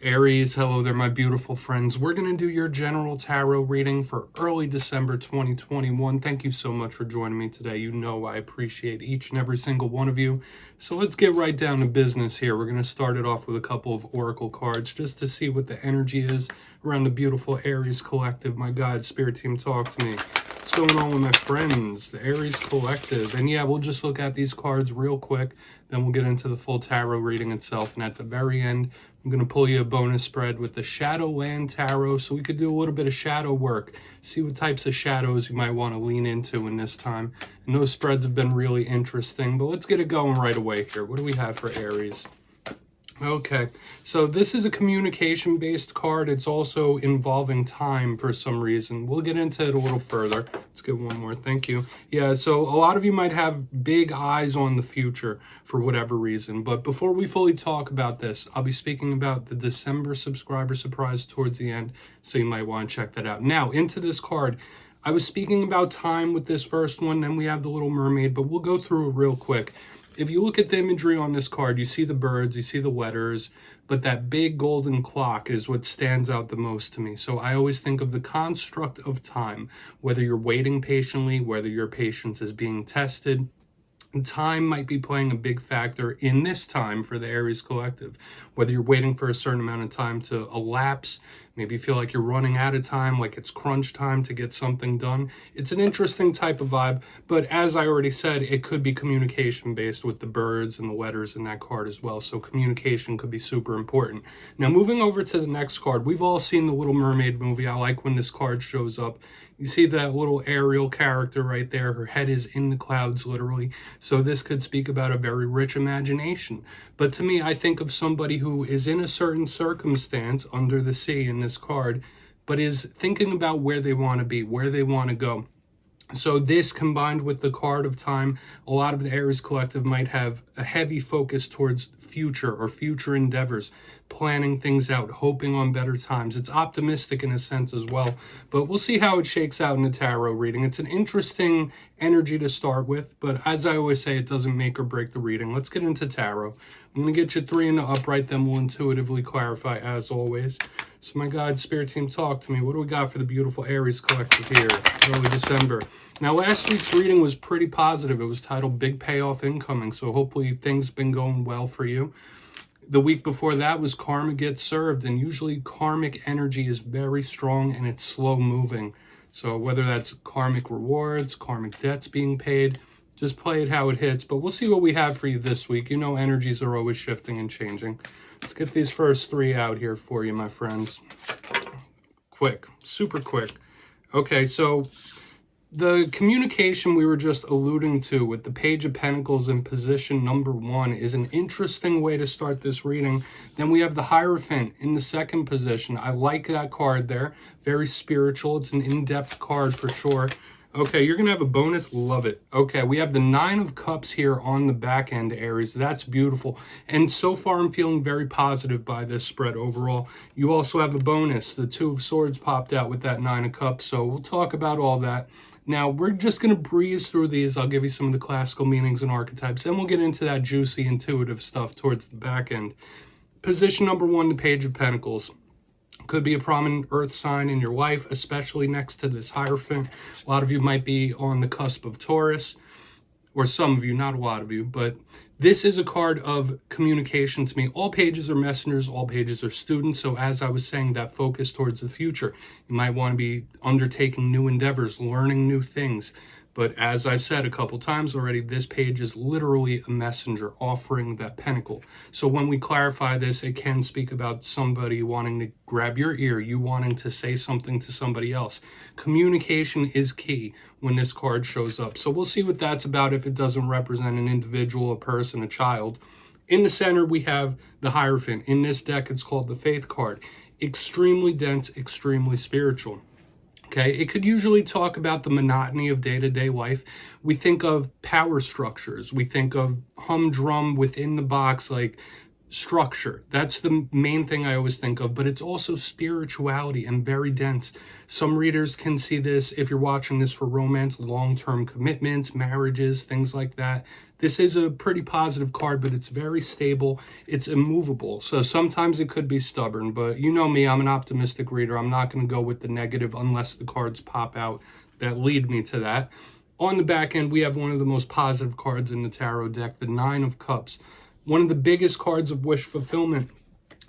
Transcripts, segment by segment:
Aries, hello there, my beautiful friends. We're going to do your general tarot reading for early December 2021. Thank you so much for joining me today. You know I appreciate each and every single one of you. So let's get right down to business here. We're going to start it off with a couple of oracle cards just to see what the energy is around the beautiful Aries collective. My God, Spirit Team, talk to me. What's going on with my friends, the Aries collective? And yeah, we'll just look at these cards real quick, then we'll get into the full tarot reading itself. And at the very end, I'm going to pull you a bonus spread with the Shadowland Tarot, so we could do a little bit of shadow work, see what types of shadows you might want to lean into in this time. And those spreads have been really interesting, but let's get it going right away here. What do we have for Aries? Okay, so this is a communication-based card. It's also involving time for some reason. We'll get into it a little further. Let's get one more. Thank you. Yeah, so a lot of you might have big eyes on the future for whatever reason. But before we fully talk about this, I'll be speaking about the December subscriber surprise towards the end, so you might want to check that out. Now, into this card. I was speaking about time with this first one, then we have the Little Mermaid, but we'll go through it real quick. If you look at the imagery on this card, you see the birds, you see the letters, but that big golden clock is what stands out the most to me. So I always think of the construct of time, whether you're waiting patiently, whether your patience is being tested. Time might be playing a big factor in this time for the Aries collective. Whether you're waiting for a certain amount of time to elapse, maybe you feel like you're running out of time, like it's crunch time to get something done. It's an interesting type of vibe, but as I already said, it could be communication based with the birds and the letters in that card as well. So communication could be super important. Now moving over to the next card, we've all seen the Little Mermaid movie. I like when this card shows up. You see that little Ariel character right there. Her head is in the clouds, literally. So this could speak about a very rich imagination. But to me, I think of somebody who is in a certain circumstance under the sea in this card, but is thinking about where they want to be, where they want to go. So this combined with the card of time, a lot of the Aries collective might have a heavy focus towards future or future endeavors, planning things out, hoping on better times. It's optimistic in a sense as well, but we'll see how it shakes out in the tarot reading. It's an interesting energy to start with, but as I always say, it doesn't make or break the reading. Let's get into tarot. I'm going to get you 3 in the upright, then we'll intuitively clarify as always. So my God, Spirit Team, talk to me. What do we got for the beautiful Aries collective here, early December? Now, last week's reading was pretty positive. It was titled Big Payoff Incoming, so hopefully things been going well for you. The week before that was Karma Gets Served, and usually karmic energy is very strong and it's slow moving. So whether that's karmic rewards, karmic debts being paid, just play it how it hits. But we'll see what we have for you this week. You know energies are always shifting and changing. Let's get these first 3 out here for you, my friends. Quick, super quick. Okay, so the communication we were just alluding to with the Page of Pentacles in position number 1 is an interesting way to start this reading. Then we have the Hierophant in the second position. I like that card there. Very spiritual. It's an in-depth card for sure. Okay, you're going to have a bonus. Love it. Okay, we have the 9 of Cups here on the back end, Aries. That's beautiful. And so far, I'm feeling very positive by this spread overall. You also have a bonus. The 2 of Swords popped out with that 9 of Cups. So we'll talk about all that. Now, we're just going to breeze through these. I'll give you some of the classical meanings and archetypes. Then we'll get into that juicy, intuitive stuff towards the back end. Position number 1, the Page of Pentacles. Could be a prominent earth sign in your life, especially next to this Hierophant. A lot of you might be on the cusp of Taurus, or some of you, not a lot of you, but this is a card of communication to me. All pages are messengers, all pages are students. So as I was saying, that focus towards the future, you might want to be undertaking new endeavors, learning new things. But as I've said a couple times already, this page is literally a messenger offering that pentacle. So when we clarify this, it can speak about somebody wanting to grab your ear, you wanting to say something to somebody else. Communication is key when this card shows up. So we'll see what that's about if it doesn't represent an individual, a person, a child. In the center, we have the Hierophant. In this deck, it's called the Faith card. Extremely dense, extremely spiritual. Okay, it could usually talk about the monotony of day-to-day life. We think of power structures. We think of humdrum within the box, like structure. That's the main thing I always think of, but it's also spirituality and very dense. Some readers can see this, if you're watching this for romance, long-term commitments, marriages, things like that. This is a pretty positive card, but it's very stable. It's immovable. So sometimes it could be stubborn, but you know me, I'm an optimistic reader. I'm not going to go with the negative unless the cards pop out that lead me to that. On the back end, we have one of the most positive cards in the tarot deck, the Nine of Cups. One of the biggest cards of wish fulfillment.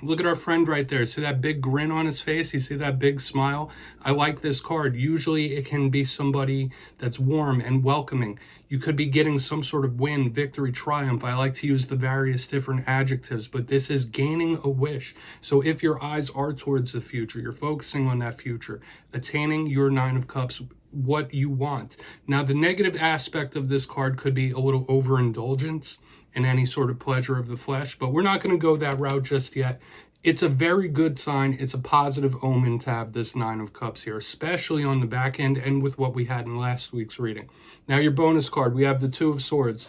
Look at our friend right there. See that big grin on his face? You see that big smile? I like this card. Usually it can be somebody that's warm and welcoming. You could be getting some sort of win, victory, triumph. I like to use the various different adjectives, but this is gaining a wish. So if your eyes are towards the future, you're focusing on that future, attaining your Nine of Cups, what you want. Now, the negative aspect of this card could be a little overindulgence in any sort of pleasure of the flesh, but we're not going to go that route just yet. It's a very good sign. It's a positive omen to have this Nine of Cups here, especially on the back end and with what we had in last week's reading. Now, your bonus card, we have the Two of Swords.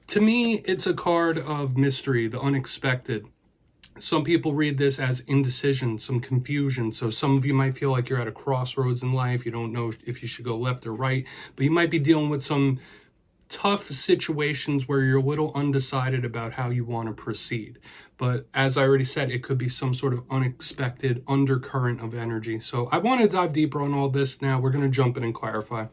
To me, it's a card of mystery, the unexpected. Some people read this as indecision, some confusion. So some of you might feel like you're at a crossroads in life. You don't know if you should go left or right, but you might be dealing with some tough situations where you're a little undecided about how you want to proceed. But as I already said, it could be some sort of unexpected undercurrent of energy. So I want to dive deeper on all this now. We're going to jump in and clarify.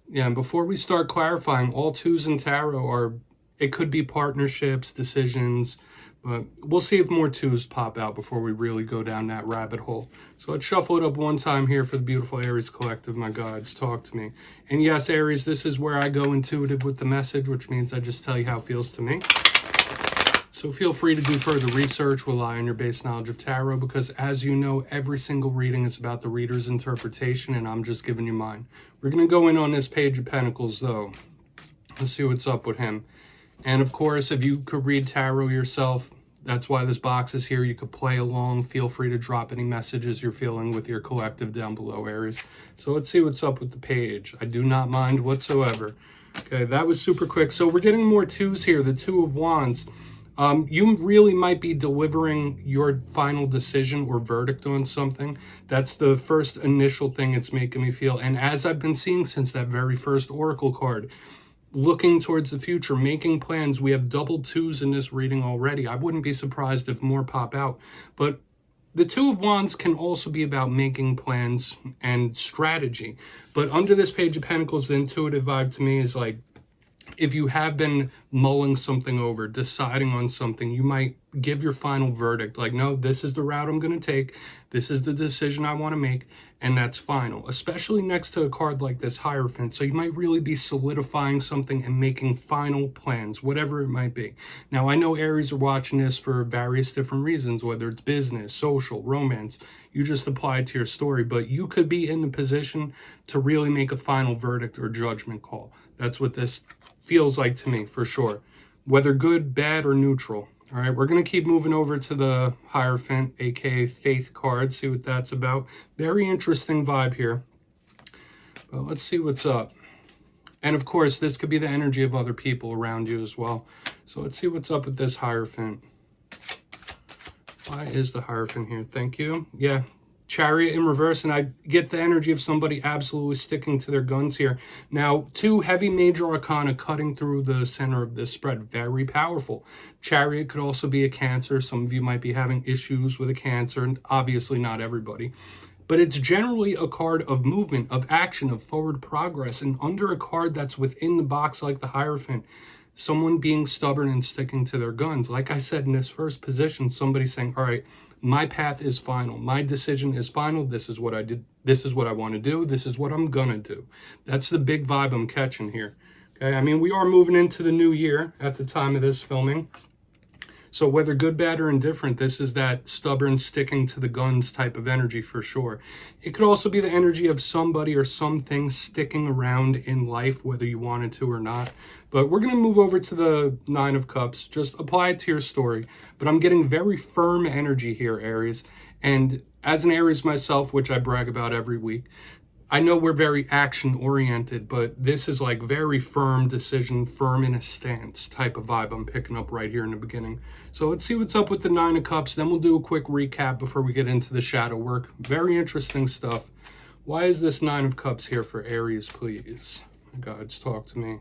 Yeah, and before we start clarifying, all twos in tarot are, it could be partnerships, decisions, but we'll see if more twos pop out before we really go down that rabbit hole. So let's shuffle it up one time here for the beautiful Aries collective, my gods. Talk to me. And yes, Aries, this is where I go intuitive with the message, which means I just tell you how it feels to me. So feel free to do further research, rely on your base knowledge of tarot, because as you know, every single reading is about the reader's interpretation, and I'm just giving you mine. We're going to go in on this Page of Pentacles, though. Let's see what's up with him. And of course, if you could read tarot yourself, that's why this box is here. You could play along. Feel free to drop any messages you're feeling with your collective down below, Aries. So let's see what's up with the page. I do not mind whatsoever. Okay, that was super quick. So we're getting more twos here. The Two of Wands. You really might be delivering your final decision or verdict on something. That's the first initial thing it's making me feel. And as I've been seeing since that very first Oracle card, looking towards the future, making plans. We have double twos in this reading already. I wouldn't be surprised if more pop out. But the Two of Wands can also be about making plans and strategy. But under this Page of Pentacles, the intuitive vibe to me is like, if you have been mulling something over, deciding on something, you might give your final verdict. Like, no, this is the route I'm going to take. This is the decision I want to make. And that's final, especially next to a card like this Hierophant. So you might really be solidifying something and making final plans, whatever it might be. Now, I know Aries are watching this for various different reasons, whether it's business, social, romance. You just apply it to your story, but you could be in the position to really make a final verdict or judgment call. That's what this feels like to me, for sure. Whether good, bad, or neutral. All right, we're going to keep moving over to the Hierophant, aka Faith card, see what that's about. Very interesting vibe here. But let's see what's up. And of course, this could be the energy of other people around you as well. So let's see what's up with this Hierophant. Why is the Hierophant here? Thank you. Yeah, Chariot in reverse, and I get the energy of somebody absolutely sticking to their guns here. Now, two heavy major arcana cutting through the center of this spread. Very powerful. Chariot could also be a Cancer. Some of you might be having issues with a Cancer, and obviously not everybody. But it's generally a card of movement, of action, of forward progress. And under a card that's within the box like the Hierophant, someone being stubborn and sticking to their guns. Like I said, in this first position, somebody saying, all right, my path is final. My decision is final. This is what I did. This is what I want to do. This is what I'm going to do. That's the big vibe I'm catching here. Okay. I mean, we are moving into the new year at the time of this filming. So whether good, bad, or indifferent, this is that stubborn, sticking to the guns type of energy for sure. It could also be the energy of somebody or something sticking around in life, whether you wanted to or not. But we're going to move over to the Nine of Cups. Just apply it to your story. But I'm getting very firm energy here, Aries. And as an Aries myself, which I brag about every week, I know we're very action oriented, but this is like very firm decision, firm in a stance type of vibe I'm picking up right here in the beginning. So let's see what's up with the Nine of Cups. Then we'll do a quick recap before we get into the shadow work. Very interesting stuff. Why is this Nine of Cups here for Aries, please? Gods, talk to me.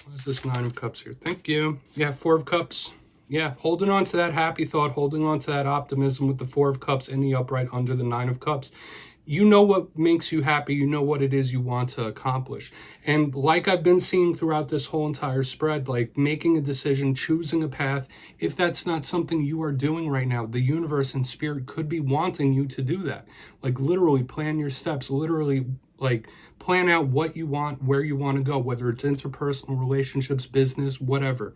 Why is this Nine of Cups here? Thank you. Yeah, Four of Cups. Yeah, holding on to that happy thought, holding on to that optimism with the Four of Cups in the upright under the Nine of Cups. You know what makes you happy. You know what it is you want to accomplish. And like I've been seeing throughout this whole entire spread, like making a decision, choosing a path, if that's not something you are doing right now, the universe and spirit could be wanting you to do that. Like literally plan your steps, literally like plan out what you want, where you want to go, whether it's interpersonal relationships, business, whatever.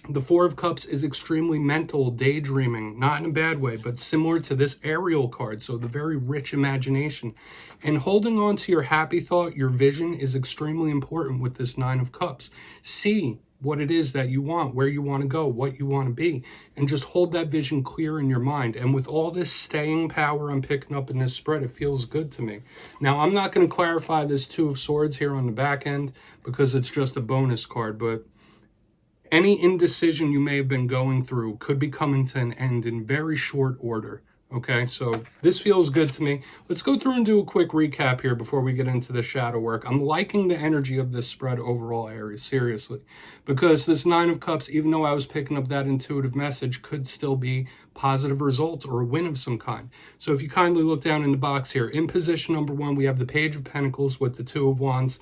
The Four of Cups is extremely mental, daydreaming, not in a bad way, but similar to this Ariel card, so the very rich imagination. And holding on to your happy thought, your vision is extremely important with this Nine of Cups. See what it is that you want, where you want to go, what you want to be, and just hold that vision clear in your mind. And with all this staying power I'm picking up in this spread, it feels good to me. Now, I'm not going to clarify this Two of Swords here on the back end because it's just a bonus card, but any indecision you may have been going through could be coming to an end in very short order. Okay, so this feels good to me. Let's go through and do a quick recap here before we get into the shadow work. I'm liking the energy of this spread overall, Aries, seriously. Because this Nine of Cups, even though I was picking up that intuitive message, could still be positive results or a win of some kind. So if you kindly look down in the box here, in position number 1, we have the Page of Pentacles with the Two of Wands.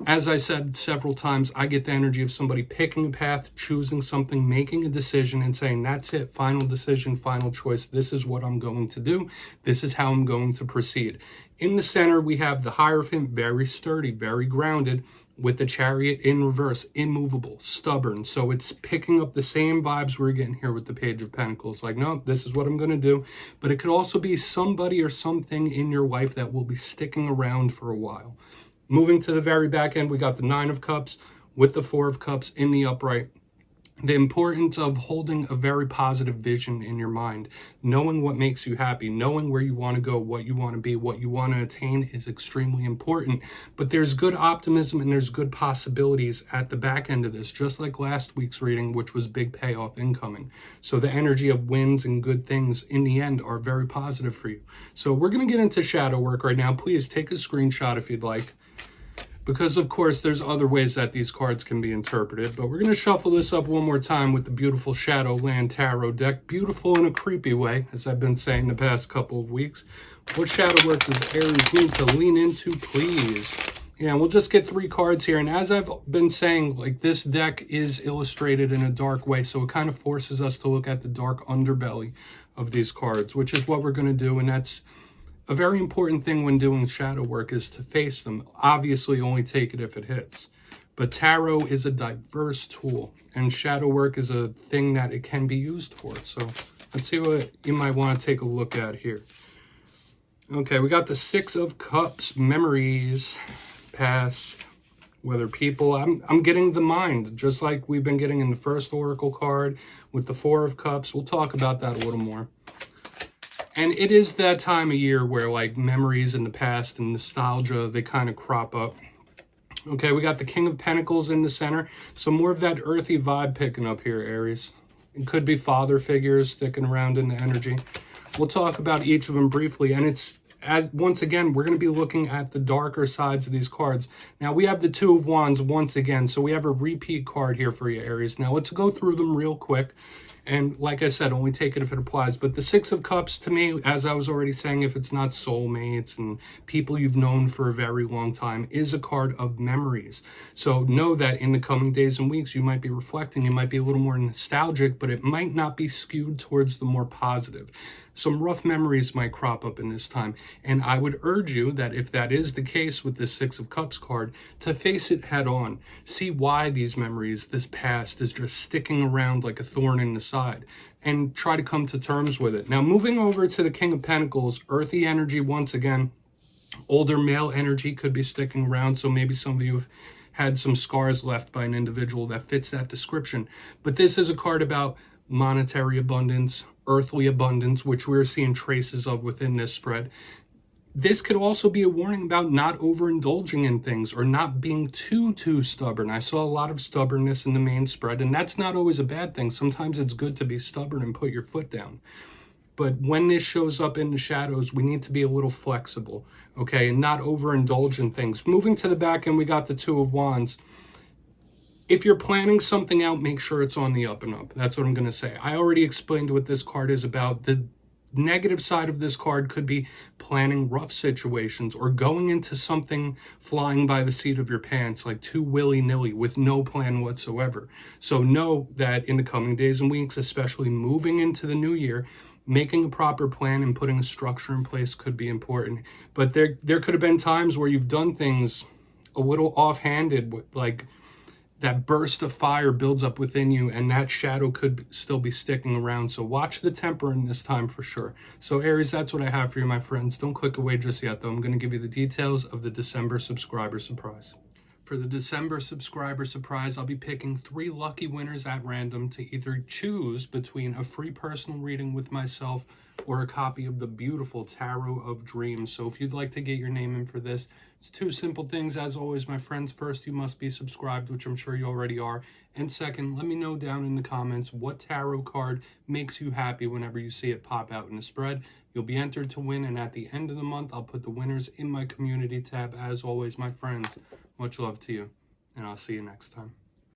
As I said several times, I get the energy of somebody picking a path, choosing something, making a decision and saying, that's it, final decision, final choice. This is what I'm going to do. This is how I'm going to proceed. In the center, we have the Hierophant, very sturdy, very grounded, with the Chariot in reverse, immovable, stubborn. So it's picking up the same vibes we're getting here with the Page of Pentacles. Like, no, this is what I'm going to do. But it could also be somebody or something in your life that will be sticking around for a while. Moving to the very back end, we got the Nine of Cups with the Four of Cups in the upright. The importance of holding a very positive vision in your mind, knowing what makes you happy, knowing where you want to go, what you want to be, what you want to attain is extremely important. But there's good optimism and there's good possibilities at the back end of this, just like last week's reading, which was big payoff incoming. So the energy of wins and good things in the end are very positive for you. So we're going to get into shadow work right now. Please take a screenshot if you'd like, because of course there's other ways that these cards can be interpreted, but we're going to shuffle this up one more time with the beautiful Shadowland Tarot deck. Beautiful in a creepy way, as I've been saying the past couple of weeks. What shadow work does Aries need to lean into, please? Yeah, we'll just get 3 cards here, and as I've been saying, like, this deck is illustrated in a dark way, so it kind of forces us to look at the dark underbelly of these cards, which is what we're going to do, and that's a very important thing when doing shadow work, is to face them. Obviously, only take it if it hits. But tarot is a diverse tool, and shadow work is a thing that it can be used for. So let's see what you might want to take a look at here. Okay, we got the Six of Cups, memories, past, whether people, I'm getting the mind, just like we've been getting in the first oracle card with the Four of Cups. We'll talk about that a little more. And it is that time of year where, like, memories in the past and nostalgia, they kind of crop up. Okay, we got the King of Pentacles in the center. So more of that earthy vibe picking up here, Aries. It could be father figures sticking around in the energy. We'll talk about each of them briefly. And it's, as once again, we're going to be looking at the darker sides of these cards. Now, we have the Two of Wands once again. So we have a repeat card here for you, Aries. Now, let's go through them real quick. And like I said, only take it if it applies. But the Six of Cups, to me, as I was already saying, if it's not soulmates and people you've known for a very long time, is a card of memories. So know that in the coming days and weeks, you might be reflecting, you might be a little more nostalgic, but it might not be skewed towards the more positive. Some rough memories might crop up in this time. And I would urge you that if that is the case with this Six of Cups card, to face it head on. See why these memories, this past, is just sticking around like a thorn in the side, and try to come to terms with it. Now, moving over to the King of Pentacles, earthy energy once again. Older male energy could be sticking around, so maybe some of you have had some scars left by an individual that fits that description. But this is a card about monetary abundance, earthly abundance, which we're seeing traces of within this spread. This could also be a warning about not overindulging in things or not being too stubborn. I saw a lot of stubbornness in the main spread, and that's not always a bad thing. Sometimes it's good to be stubborn and put your foot down. But when this shows up in the shadows, we need to be a little flexible, okay, and not overindulge in things. Moving to the back end, we got the Two of Wands. If you're planning something out, make sure it's on the up and up. That's what I'm going to say. I already explained what this card is about. The negative side of this card could be planning rough situations or going into something flying by the seat of your pants, like too willy-nilly with no plan whatsoever. So know that in the coming days and weeks, especially moving into the new year, making a proper plan and putting a structure in place could be important. But there could have been times where you've done things a little offhanded, like that burst of fire builds up within you, and that shadow could still be sticking around. So watch the temper in this time for sure. So Aries, that's what I have for you, my friends. Don't click away just yet, though. I'm going to give you the details of the December subscriber surprise. For the December subscriber surprise, I'll be picking 3 lucky winners at random to either choose between a free personal reading with myself or a copy of the beautiful Tarot of Dreams. So if you'd like to get your name in for this, it's 2 simple things. As always, my friends, first, you must be subscribed, which I'm sure you already are. And second, let me know down in the comments what tarot card makes you happy whenever you see it pop out in the spread. You'll be entered to win, and at the end of the month, I'll put the winners in my community tab. As always, my friends, much love to you, and I'll see you next time.